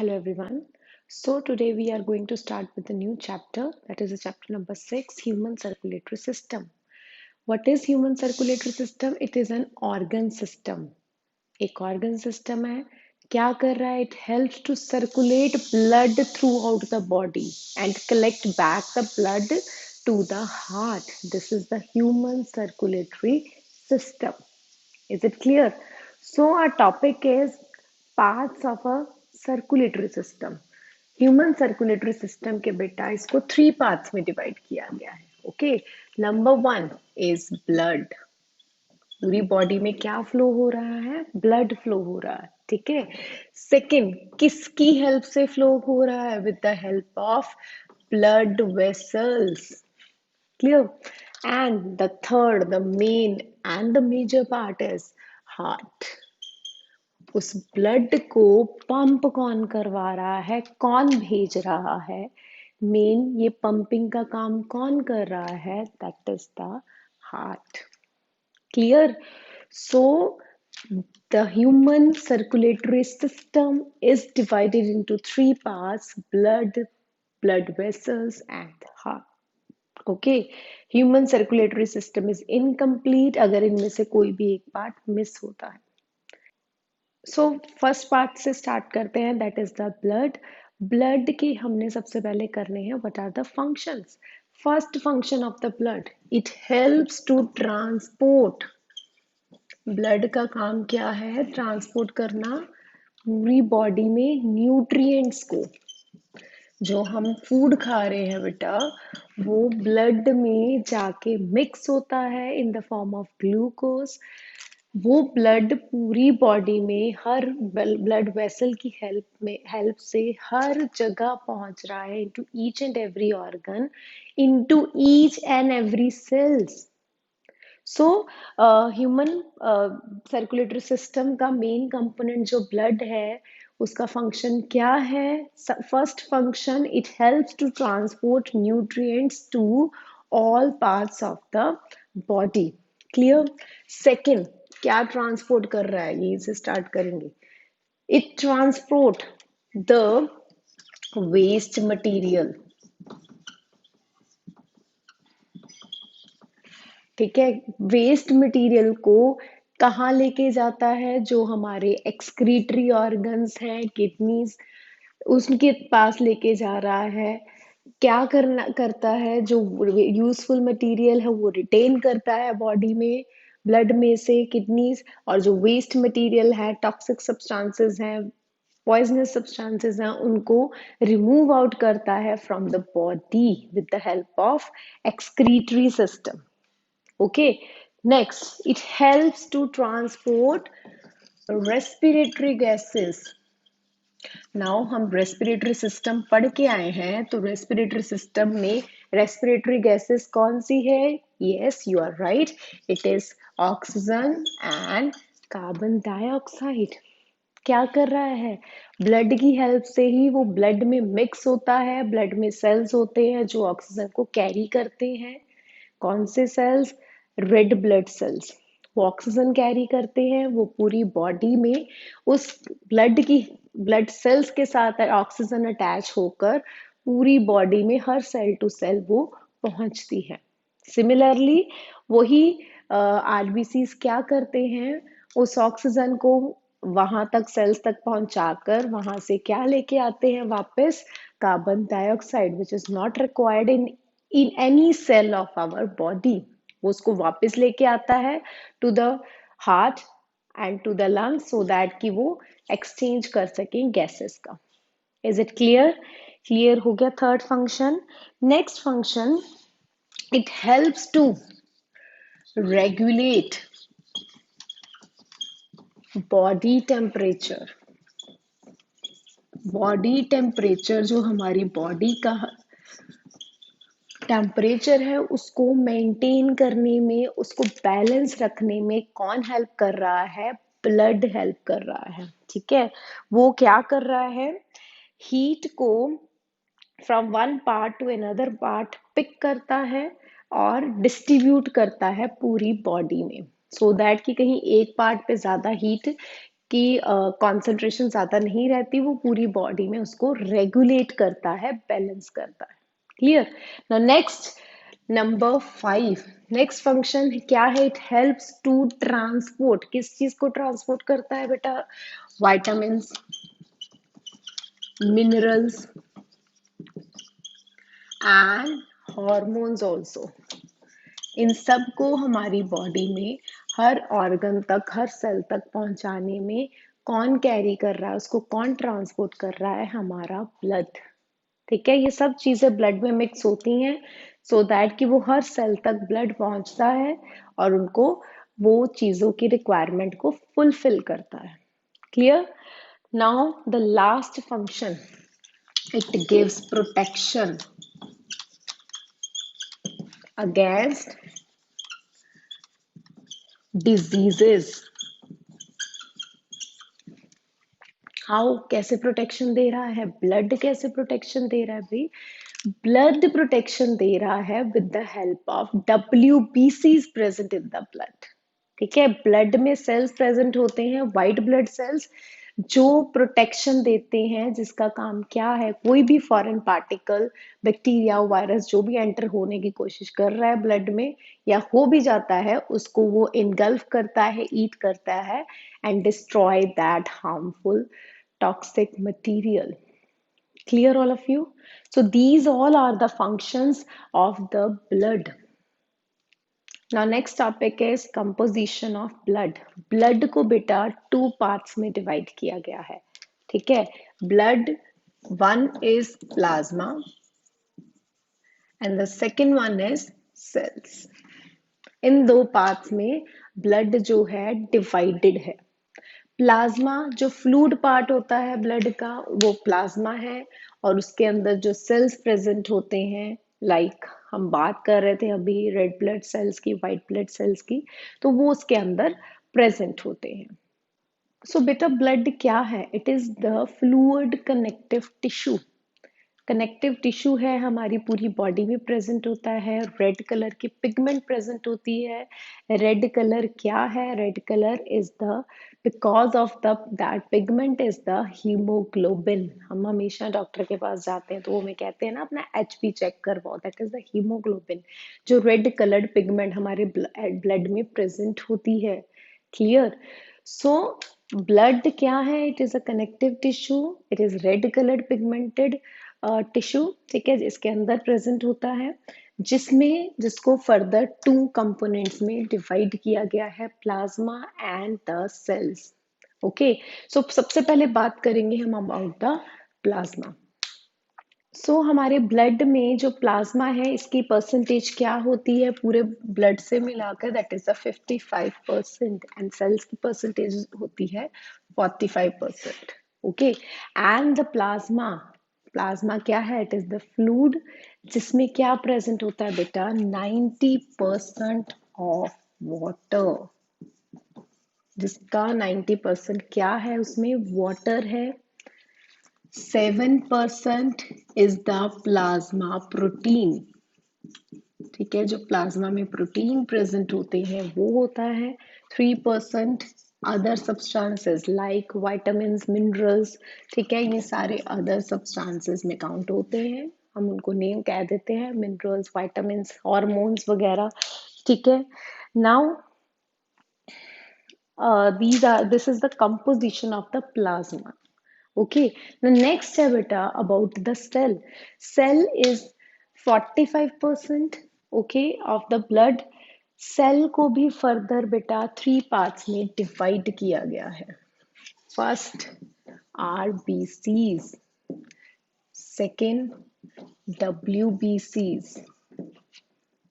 Hello everyone. So today we are going to start with a new chapter, that is the chapter number 6, human circulatory system. What is human circulatory system? It is an organ system. एक organ system है. क्या कर रहा है? It helps to circulate blood throughout the body and collect back the blood to the heart. This is the human circulatory system. Is it clear? So our topic is parts of a circulatory system. Human circulatory system के बेटा इसको 3 parts में divide किया गया है. Okay, number 1 is blood. पूरी body में क्या फ्लो हो रहा है? ब्लड फ्लो हो रहा है. ठीक है. सेकंड, किसकी हेल्प से फ्लो हो रहा है? With the help of blood vessels. Clear? And the third, the main and the major part is heart. उस ब्लड को पंप कौन करवा रहा है? कौन भेज रहा है? मेन ये पंपिंग का काम कौन कर रहा है? That is the heart. Clear? So the human circulatory system is divided into 3 parts: blood vessels and heart. Okay, human circulatory system is incomplete अगर इनमें से कोई भी एक पार्ट मिस होता है. सो फर्स्ट पार्ट से स्टार्ट करते हैं, that is the blood. Blood के हमने सबसे पहले करने हैं what are the functions. First function of the blood, it helps to transport. Blood का काम क्या है? ट्रांसपोर्ट करना पूरी बॉडी में न्यूट्रिएंट्स को. जो हम फूड खा रहे हैं बेटा, वो ब्लड में जाके मिक्स होता है in the form of glucose. वो ब्लड पूरी बॉडी में हर ब्लड वेसल की हेल्प से हर जगह पहुंच रहा है, into each and every organ, into each and every cells. So human circulatory system का मेन कंपोनेंट जो ब्लड है, उसका फंक्शन क्या है? First function, it helps to transport nutrients to all parts of the body. Clear? Second, क्या transport कर रहा है? यहीं से स्टार्ट करेंगे. It transport the waste material. ठीक है. वेस्ट मटेरियल को कहाँ लेके जाता है? जो हमारे एक्सक्रीटरी ऑर्गन्स हैं, किडनीज, उसके पास लेके जा रहा है. क्या करता है? जो यूजफुल मटेरियल है वो रिटेन करता है बॉडी में, ब्लड में से किडनीज. और जो वेस्ट मटेरियल है, टॉक्सिक सब्सटेंसेस हैं, पॉइजनस सब्सटेंसेस हैं, उनको रिमूव आउट करता है from the body with the help of excretory system. Okay, next, it helps to transport respiratory gases. Now हम respiratory system पढ़ के आए हैं, तो respiratory system में respiratory gases कौन सी है? Yes, you are right. It is oxygen and carbon dioxide. क्या कर रहा है? ब्लड की हेल्प से ही वो ब्लड में मिक्स होता है. ब्लड में सेल्स होते हैं जो ऑक्सीजन को कैरी करते हैं. कौन से सेल्स? Red blood cells. वो ऑक्सीजन कैरी करते हैं. वो पूरी बॉडी में उस ब्लड सेल्स के साथ ऑक्सीजन अटैच होकर पूरी बॉडी में हर सेल टू सेल वो पहुंचती है. सिमिलरली वही आरबीसीज क्या करते हैं? उस ऑक्सीजन को वहां तक, सेल्स तक पहुंचाकर वहां से क्या लेके आते हैं वापस? Carbon dioxide, which is not required in any cell of our body. वो उसको वापस लेके आता है to the heart and to the lungs, so that कि वो एक्सचेंज कर सकें गैसेस का. Is it clear? क्लियर हो गया third function. Next function, it helps to regulate body temperature. Body temperature, जो हमारी बॉडी का टेम्परेचर है, उसको मेंटेन करने में, उसको बैलेंस रखने में कौन हेल्प कर रहा है? ब्लड हेल्प कर रहा है. ठीक है. वो क्या कर रहा है? हीट को from one part to another part pick करता है और डिस्ट्रीब्यूट करता है पूरी बॉडी में, सो दैट कि कहीं एक पार्ट पे ज्यादा हीट की कॉन्सेंट्रेशन ज़्यादा नहीं रहती, वो पूरी बॉडी में उसको रेगुलेट करता है, बैलेंस करता है। Clear? Now next, number 5, next function क्या है? इट हेल्प्स टू ट्रांसपोर्ट, किस चीज को ट्रांसपोर्ट करता है बेटा? Vitamins, minerals and hormones also. इन सब को हमारी बॉडी में हर ऑर्गन तक, हर सेल तक पहुंचाने में कौन कैरी कर रहा है, उसको कौन ट्रांसपोर्ट कर रहा है? हमारा ब्लड। ठीक है, ये सब चीजें ब्लड में मिक्स होती हैं सो दैट कि वो हर सेल तक ब्लड पहुंचता है और उनको वो चीजों की रिक्वायरमेंट को फुलफिल करता है। Clear? Now the last function, it gives protection against diseases. How, कैसे प्रोटेक्शन दे रहा है? ब्लड कैसे प्रोटेक्शन दे रहा है भाई? ब्लड प्रोटेक्शन दे रहा है with the help of WBCs present in the blood. ठीक है, ब्लड में सेल्स प्रेजेंट होते हैं, व्हाइट ब्लड सेल्स, जो प्रोटेक्शन देते हैं, जिसका काम क्या है? कोई भी फॉरेन पार्टिकल, बैक्टीरिया, वायरस जो भी एंटर होने की कोशिश कर रहा है ब्लड में या हो भी जाता है, उसको वो इनगल्फ करता है, ईट करता है and destroy that harmful toxic material. Clear, all of you? So these all are the functions of the blood. Now next topic is composition of blood. Blood को बेटा 2 parts में divide किया गया है। ठीक है, blood, one is plasma and the second one is cells. In 2 parts में blood जो है divided है। प्लाज्मा, जो फ्लूइड पार्ट होता है ब्लड का, वो प्लाज्मा है और उसके अंदर जो सेल्स प्रेजेंट होते हैं, लाइक हम बात कर रहे थे अभी रेड ब्लड सेल्स की, वाइट ब्लड सेल्स की, तो वो उसके अंदर प्रेजेंट होते हैं। सो बेटा ब्लड क्या है? It is the fluid connective tissue. Connective tissue है, हमारी पूरी बॉडी में प्रेजेंट होता है। रेड कलर की पिगमेंट प्रेजेंट होती है। रेड कलर क्या है? Red colour is the, because of the that pigment is the haemoglobin. हम हमेशा डॉक्टर के पास जाते हैं तो वो हमें कहते हैं ना अपना HP चेक करवाओ, दैट इज द हीमोग्लोबिन, जो रेड कलर्ड पिगमेंट हमारे ब्लड में प्रेजेंट होती है। क्लियर? सो ब्लड क्या है? It is a connective tissue, it is red coloured pigmented tissue. ठीक है, इसके अंदर प्रेजेंट होता है, जिसको फर्दर 2 कंपोनेंट्स में डिवाइड किया गया है, plasma and the cells. Okay, so सबसे पहले बात करेंगे हम अबाउट द प्लाज्मा। सो हमारे ब्लड में जो प्लाज्मा है, इसकी परसेंटेज क्या होती है पूरे ब्लड से मिलाकर? That is the 55%, and cells की परसेंटेज होती है 45%। Okay, and the plasma, plasma क्या है? इट इज द फ्लूइड, जिसमें क्या प्रेजेंट होता है बेटा? 90% ऑफ वाटर, जिसका 90% क्या है? उसमें वाटर है। 7% इज द प्लाज्मा प्रोटीन। ठीक है, जो प्लाज्मा में प्रोटीन प्रेजेंट होते हैं वो होता है। 3% other substances like vitamins, minerals. ठीक है, ये सारे अदर सब्सटेंसेस में काउंट होते हैं, हम उनको नेम कह देते हैं, मिनरल्स, विटामिन्स, हॉर्मोन्स वगैरह। ठीक है, now this is the composition of the plasma. Okay, the next है बेटा about the cell. Cell is 45%, okay, of the blood. Cell को भी फर्दर बेटा 3 पार्ट्स में डिवाइड किया गया है। First RBCs, second WBCs,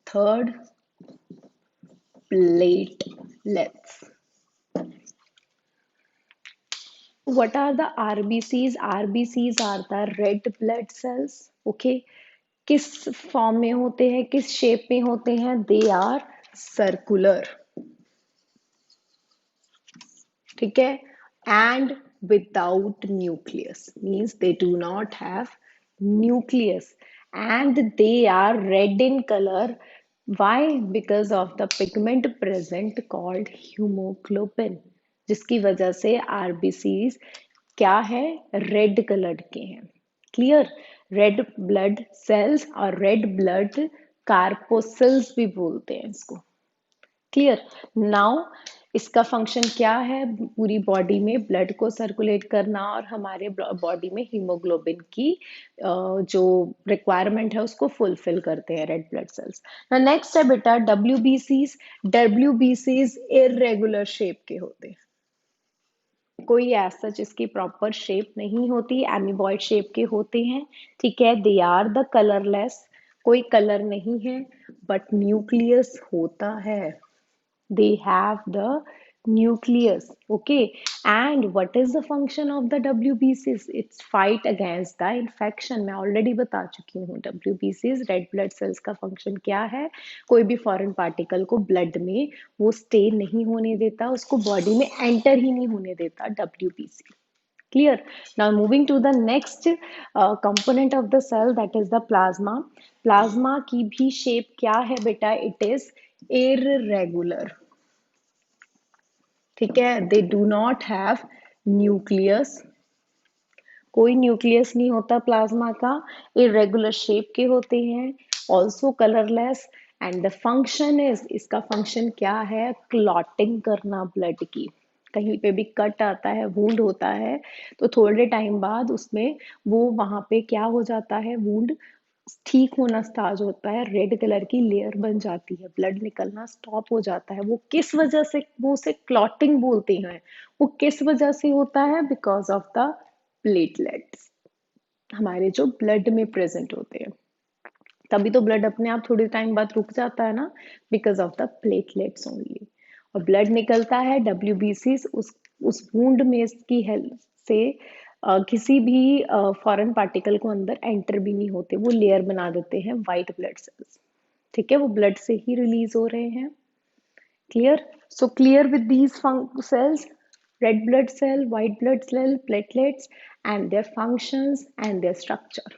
third platelets. What are the RBCs? RBCs are the red blood cells. Okay, किस फॉर्म में होते हैं, किस शेप में होते हैं? They are circular. ठीक है, and without nucleus, means they do not have nucleus, and they are red in colour. Why? Because of the pigment present called hemoglobin, जिसकी वजह से आरबीसीज क्या है, रेड कलर के हैं। क्लियर, रेड ब्लड सेल्स और रेड ब्लड कार्पोसल्स भी बोलते हैं इसको। क्लियर, नाउ इसका फंक्शन क्या है, पूरी बॉडी में ब्लड को सर्कुलेट करना और हमारे बॉडी में हीमोग्लोबिन की जो रिक्वायरमेंट है उसको फुलफिल करते हैं रेड ब्लड सेल्स। नेक्स्ट है बेटा डब्ल्यूबीसीज। डब्ल्यूबीसीज इरेगुलर शेप के होते हैं, कोई ऐसा जिसकी प्रॉपर शेप नहीं होती, एमीबॉइड शेप के होते हैं। ठीक है, दे आर द कलरलेस, कोई कलर नहीं है बट न्यूक्लियस होता है। They have the nucleus. Okay, and what is the function of the WBCs? It's fight against the infection. मैं already बता चुकी हूँ। WBCs रेड ब्लड सेल्स का फंक्शन क्या है, कोई भी फॉरेन पार्टिकल को ब्लड में वो स्टे नहीं होने देता, उसको बॉडी में एंटर ही नहीं होने देता WBC। Clear. Now moving to the next component of the cell, that is the plasma. Plasma की भी shape क्या है बेटा, it is irregular। ठीक है, दे डू नॉट हैव न्यूक्लियस, कोई न्यूक्लियस नहीं होता प्लाज्मा का, इरेगुलर शेप के होते हैं, also colourless. And the function is, इसका फंक्शन क्या है, क्लॉटिंग करना ब्लड की। कहीं पे भी कट आता है, वूंड होता है, तो थोड़े टाइम बाद उसमें वो वहां पे क्या हो जाता है, वूंड ठीक होना स्टार्ट होता है, रेड कलर की लेयर बन जाती है, ब्लड निकलना स्टॉप हो जाता है। वो किस वजह से, वो उसे क्लॉटिंग बोलते हैं। वो किस वजह से होता है, बिकॉज ऑफ द प्लेटलेट्स, हमारे जो ब्लड में प्रेजेंट होते हैं। तभी तो ब्लड अपने आप थोड़े टाइम बाद रुक जाता है ना, because of the platelets only. और ब्लड निकलता है, डब्ल्यूबीसी उस वूंड में की हेल्प से किसी भी फॉरेन पार्टिकल को अंदर एंटर भी नहीं होते, वो लेयर बना देते हैं वाइट ब्लड सेल्स। ठीक है, वो ब्लड से ही रिलीज हो रहे हैं। Clear, so clear with these cells, red blood cell, white blood cell, platelets and their functions and their structure.